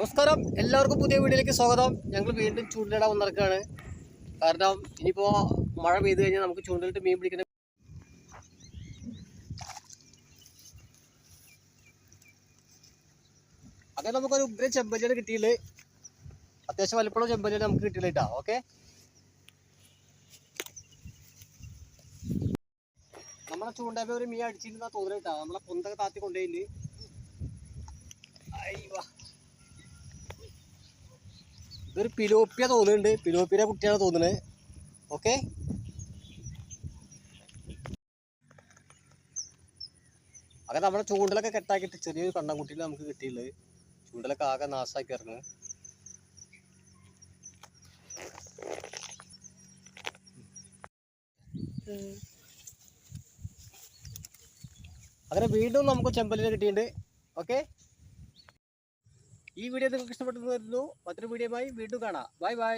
നമസ്കാരം, എല്ലാവർക്കും പുതിയ വീഡിയോയിലേക്ക് സ്വാഗതം. ഞങ്ങൾ വീണ്ടും ചൂണ്ടലിടാൻ വന്നിരിക്കുകയാണ്. കാരണം ഇനിയിപ്പോൾ മഴ പെയ്ത് കഴിഞ്ഞാൽ നമുക്ക് ചൂണ്ടലിട്ട് മീൻ പിടിക്കുന്ന അങ്ങനെ നമുക്കൊരു ഉഗ്ര ചെമ്പല്ലിയാണ് കിട്ടിയില്ലേ. അത്യാവശ്യം വലുപ്പമുള്ള ചെമ്പല്ലിയാണ് നമുക്ക് കിട്ടിയില്ല കേട്ടോ. ഓക്കെ, നമ്മളെ ചൂണ്ടയിൽ ഒരു മീൻ അടിച്ചിരുന്നാ തോന്നുന്നു കേട്ടോ. നമ്മളെ പൊന്തൊക്കെ താത്തി കൊണ്ടുപോയില്ലേ. ഇതൊരു പിലോപ്പിയ തോന്നുന്നുണ്ട്, പിലോപ്പിയുടെ കുട്ടിയാണ് തോന്നുന്നത്. ഓക്കെ, അങ്ങനെ നമ്മുടെ ചൂണ്ടലൊക്കെ കെട്ടാക്കിയിട്ട് ചെറിയൊരു കണ്ണൻകുട്ടിയിൽ നമുക്ക് കിട്ടിയുള്ളത്. ചൂണ്ടലൊക്കെ ആകെ നാശമാക്കി ഇറങ്ങും. അങ്ങനെ വീണ്ടും നമുക്ക് ചെമ്പല്ലിനെ കിട്ടിയിട്ടുണ്ട്. ഓക്കെ, ഈ വീഡിയോ നിങ്ങൾക്ക് ഇഷ്ടപ്പെട്ടെന്ന് വരുന്നു. മറ്റൊരു വീഡിയോയുമായി വീണ്ടും കാണാം. Bye bye.